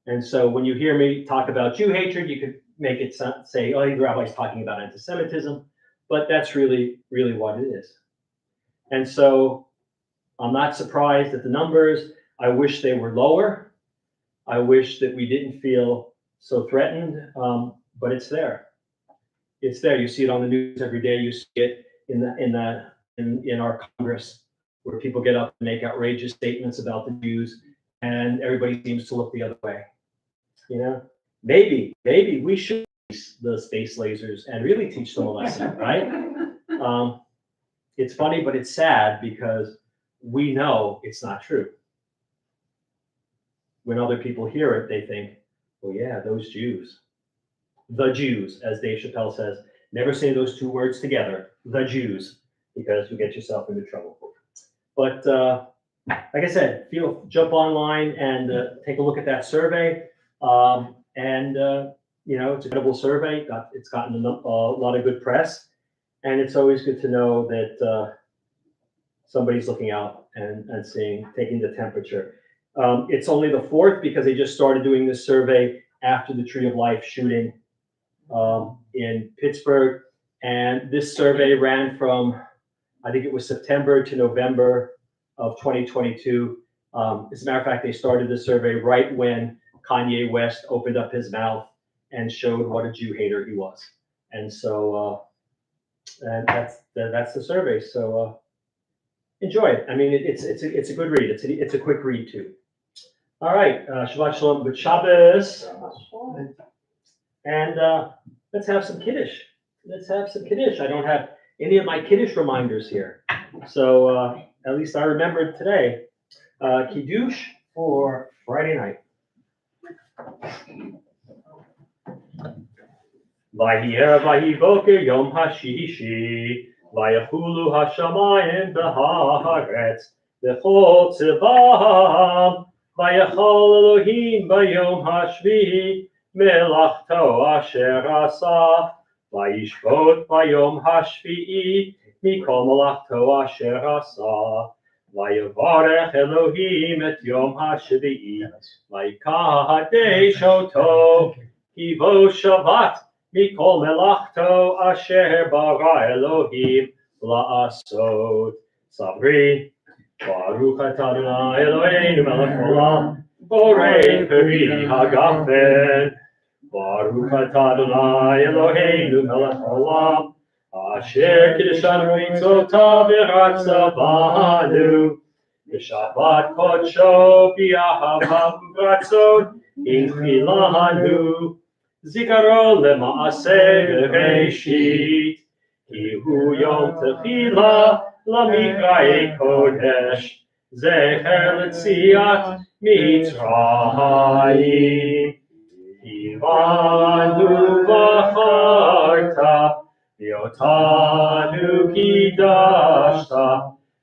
And so when you hear me talk about Jew hatred, you could make it say, oh, the rabbi's talking about anti-Semitism, but that's really, really what it is. And so I'm not surprised at the numbers. I wish they were lower. I wish that we didn't feel so threatened, but it's there. It's there. You see it on the news every day. You see it in our Congress, where people get up and make outrageous statements about the Jews, and everybody seems to look the other way. Maybe we should use the space lasers and really teach them a lesson, right? It's funny, but it's sad because we know it's not true. When other people hear it, they think, well, yeah, those Jews. The Jews, as Dave Chappelle says, never say those two words together, the Jews, because you get yourself into trouble. But like I said, jump online and take a look at that survey. It's a credible survey. It's gotten a lot of good press. And it's always good to know that somebody's looking out and taking the temperature. It's only the 4th because they just started doing this survey after the Tree of Life shooting in Pittsburgh. And this survey ran from, I think it was September to November of 2022. As a matter of fact, they started the survey right when Kanye West opened up his mouth and showed what a Jew hater he was. And so that's the survey. So enjoy it. I mean, it's a good read. It's a quick read too. All right, Shabbat Shalom, good Shabbos. And let's have some Kiddush. I don't have any of my Kiddush reminders here. So at least I remembered today. Kiddush for Friday night. Vahi boker yom hashishi, vayachulu hashamayim b'haaretz, v'chol tzivaham, vayachol Elohim bayom hashvihi, melachto asher asa, vayishvot bayom hashvi'i, mikol melachto asher asa. Vayavarech Elohim et yom hashvi'i, vayikadesh oto, kivo Shabbat, mikol melachto asher bara Elohim la'asot. Sabri, Baruch atah Adonai Eloheinu melech haolam, borei peri hagafen. Baruch atah Adonai Eloheinu melech haolam, asher kiddushanu mitzvotav v'ratza banu, v'shabbat kodsho b'ahava u'ratzon inchilanu, zikaron lema'aseh v'reishit, ki hu yom tefillah lamikra'ei kodesh, zecher l'tziat Mitzrayim, kivanu v'charta, Yotanu kidashta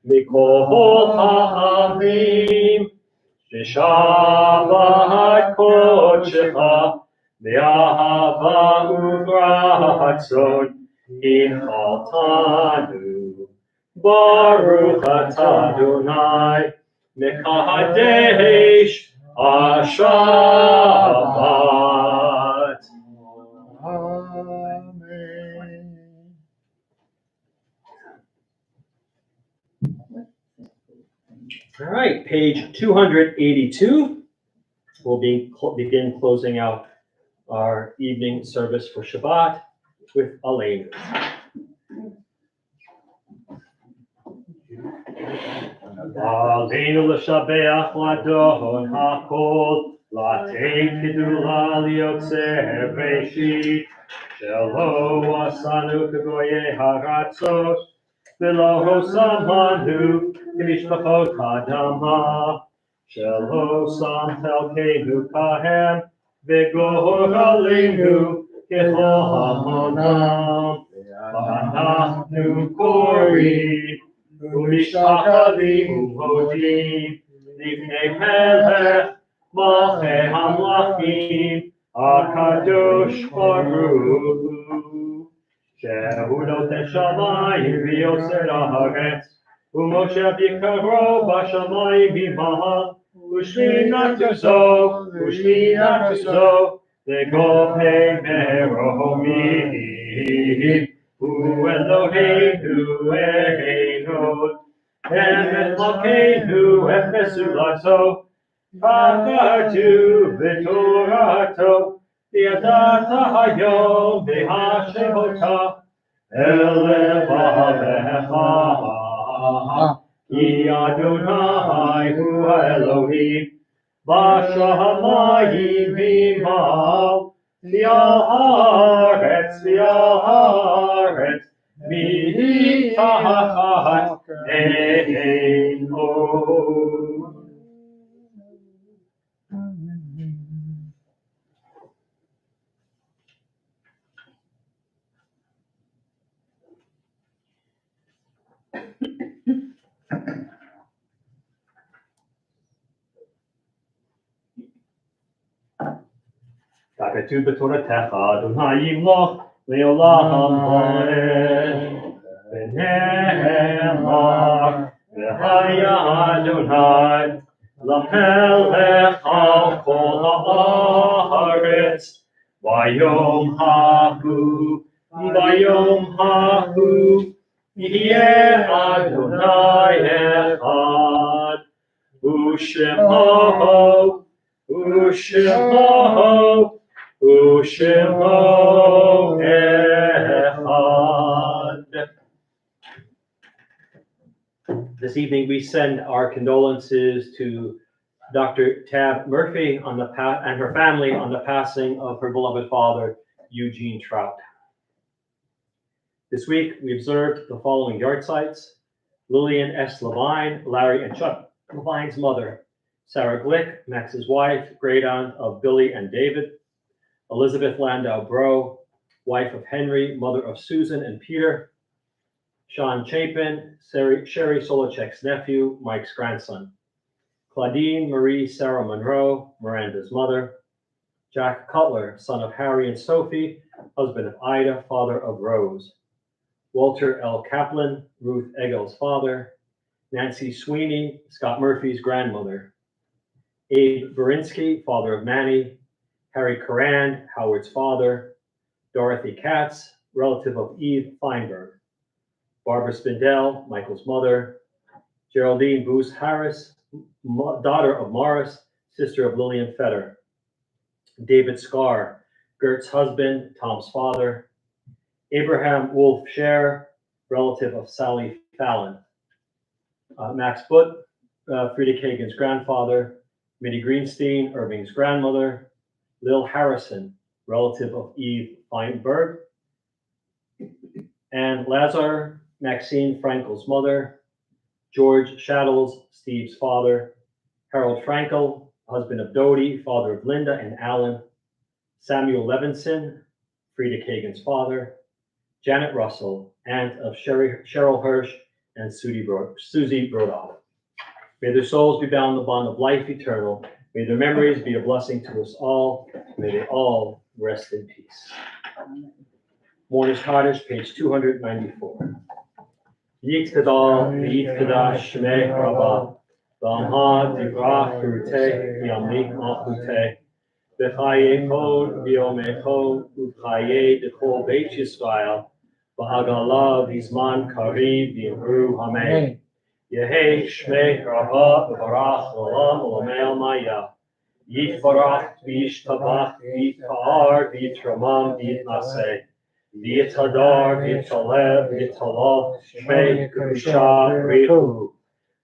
mikol ha'amim, v'shabbat kodshecha, v'ahava u'ratzon inchaltanu. Baruch atah Adonai mekadesh hashabbat. All right, page 282. We'll begin closing out our evening service for Shabbat. with Aleinu. Aleinu l'shabeach l'adon hakol, l'atei kedula liotzer breshit, shelo asanu k'goyei haratzot, v'lo hosamanu k'mishpachot ha'adama, shelo sam chelkeinu kahem, v'gor aleinu k'chol hamonam, v'anachnu korim, ומשתחווים ומודים לפני מלך מלכי המלכים הקדוש ברוך הוא שהוא נותן שמיים ויוצר הארץ ומושב יקרו בשמיים ממעל ושמינתו זו לגובה מרומים הוא אלוהינו אלוהינו אמת מלכנו אפס זולתו פחדו בתורתו וידעת היום בהשמותה אל לבבך כי אדוני הוא האלוהים בשמיים ממעל והארץ מתחת עינו. ככתוב בתורתך, אדוני ימלוך לעולם ועד. ונאמר, והיה אדוני למלך על כל הארץ, ביום ההוא יהיה אדוני אחד, ושמו אחד. This evening we send our condolences to Dr. Tab Murphy and her family on the passing of her beloved father, Eugene Trout. This week we observed the following yard sites: Lillian S. Levine, Larry and Chuck Levine's mother; Sarah Glick, Max's wife, great aunt of Billy and David; Elizabeth Landau Bro, wife of Henry, mother of Susan and Peter; Sean Chapin, Sherry Solochek's nephew, Mike's grandson; Claudine Marie Sarah Monroe, Miranda's mother; Jack Cutler, son of Harry and Sophie, husband of Ida, father of Rose; Walter L. Kaplan, Ruth Eggel's father; Nancy Sweeney, Scott Murphy's grandmother; Abe Berinsky, father of Manny; Harry Curran, Howard's father; Dorothy Katz, relative of Eve Feinberg; Barbara Spindell, Michael's mother; Geraldine Boos Harris, daughter of Morris, sister of Lillian Fetter; David Scarr, Gert's husband, Tom's father; Abraham Wolf Scher, relative of Sally Fallon; Max Butt, Frida Kagan's grandfather; Minnie Greenstein, Irving's grandmother; Lil Harrison, relative of Eve Feinberg; and Lazar Maxine Frankel's mother; George Shaddles, Steve's father; Harold Frankel, husband of Dodie, father of Linda and Alan; Samuel Levinson, Frida Kagan's father; Janet Russell, aunt of Cheryl Hirsch and Susie Brodoff. May their souls be bound in the bond of life eternal. May their memories be a blessing to us all. May they all rest in peace. Mourner's Cottage, page 294. Yit Kadal, Yit Kadash, Shmei Rabba, V'amha Divrach Hurute, Yamlik Machute, V'chaye Chod, V'yome Chod, V'chaye Dechol Beit Yisrael, V'hagala V'zman Karim V'imru Amen. Yehei Shmei Rabba, V'barach Olam Olamei Maya. Yitbarach, V'yishtabach, V'yitpa'ar, V'yitramam, V'yitnaseh. V'yitadar, v'yitalev, v'yitalal, shmei kedusha richu.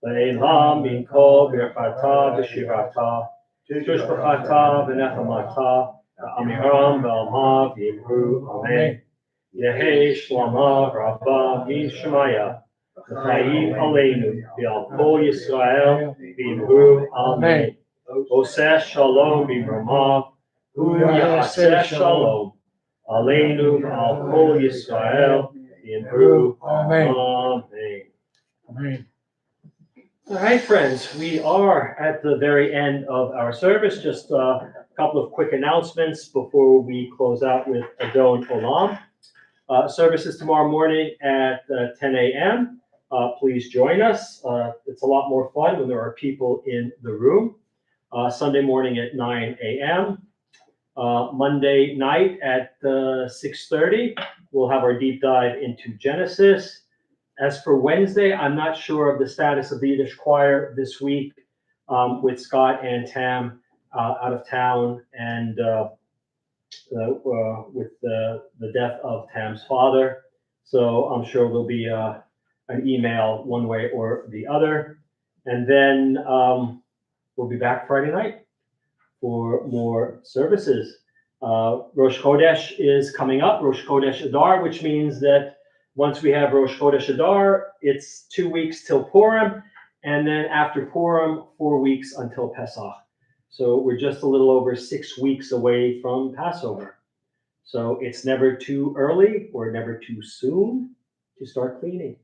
Le'elam min kol birchata v'shirata, tushbachata v'nechamata, v'amiram v'alma v'yimru, amen. Yehi shlama rabba v'yishmaya, v'chayim aleinu, v'al kol Yisrael, v'yimru, amen. Oseh shalom v'rama, hu ya'aseh shalom. Aleinu v'al kol Yisrael, v'yimru, Amen. amen. Amen. All right, friends, we are at the very end of our service. Just a couple of quick announcements before we close out with Adon Olam. Services tomorrow morning at 10 a.m. Please join us. It's a lot more fun when there are people in the room. Sunday morning at 9 a.m. Monday night at 6:30, we'll have our deep dive into Genesis. As for Wednesday, I'm not sure of the status of the Yiddish choir this week with Scott and Tam out of town and with the death of Tam's father. So I'm sure there'll be an email one way or the other. And then we'll be back Friday night for more services. Rosh Chodesh is coming up, Rosh Chodesh Adar, which means that once we have Rosh Chodesh Adar, it's 2 weeks till Purim, and then after Purim, 4 weeks until Pesach. So we're just a little over 6 weeks away from Passover. So it's never too early or never too soon to start cleaning.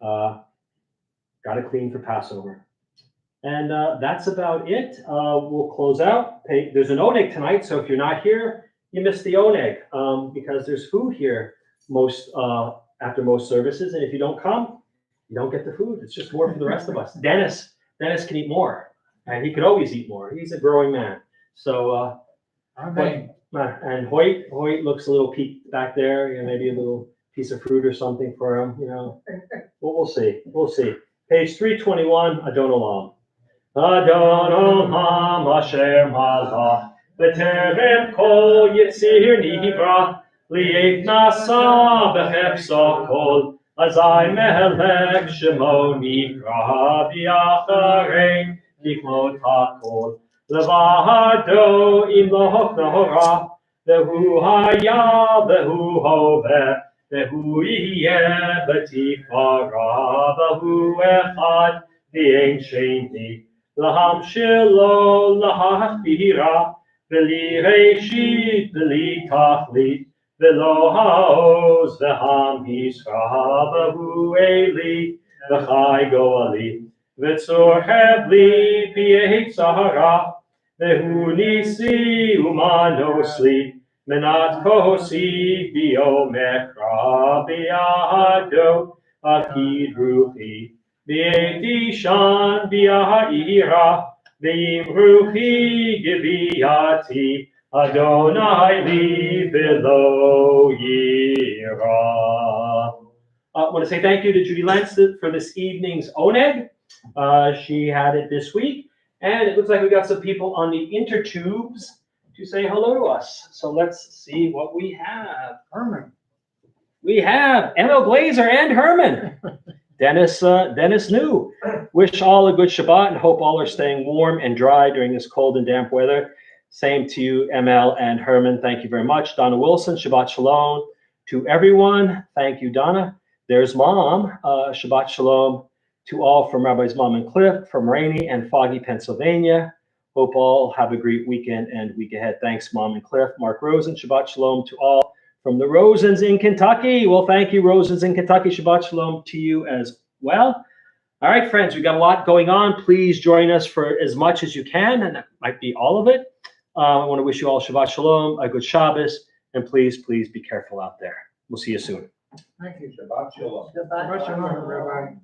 Got to clean for Passover. And that's about it. We'll close out. There's an oneg tonight, so if you're not here, you missed the oneg because there's food here after most services, and if you don't come, you don't get the food. It's just more for the rest of us. Dennis can eat more, and he could always eat more. He's a growing man. So, Amen. and Hoyt looks a little peaked back there. You know, maybe a little piece of fruit or something for him. You know, we'll see. We'll see. Page 321, Adon Olam. Adon Olam Asher Malach B'terem Kol Yitzir Nivra. Li'et nasa b'chefso kol, azai melech shemo nikra v'yacharei tikmot hakol. Levado imloch nahora, v'hu haya v'hu hoveh, v'hu yeh b'tifara, v'hu echad v'ein sheni. Laham shelo lahachbira, v'li reishit v'li tachlit. V'lo ha'oz v'ham yisra v'hu eli v'chai goali v'tzor hebli v'yeit sahara v'hu nisi umanosli menat kosi v'yomekra v'yahado akid ruchi v'yeit ishan v'yahira v'yimruchi giviyati Adonai li v'lo yira. I want to say thank you to Judy Lentz for this evening's oneg. She had it this week, and it looks like we got some people on the intertubes to say hello to us. So let's see what we have. Herman. We have Emil Glazer and Herman. Dennis knew. Wish all a good Shabbat and hope all are staying warm and dry during this cold and damp weather. Same to you, ML and Herman. Thank you very much. Donna Wilson, Shabbat Shalom to everyone. Thank you, Donna. There's Mom. Shabbat Shalom to all from Rabbi's Mom and Cliff from rainy and foggy Pennsylvania. Hope all have a great weekend and week ahead. Thanks, Mom and Cliff. Mark Rosen, Shabbat Shalom to all from the Rosens in Kentucky. Well, thank you, Rosens in Kentucky. Shabbat Shalom to you as well. All right, friends, we got a lot going on. Please join us for as much as you can, and that might be all of it. I want to wish you all Shabbat Shalom, a good Shabbos, and please be careful out there. We'll see you soon. Thank you. Shabbat Shalom. Shabbat Shabbat Shalom, Rabbi.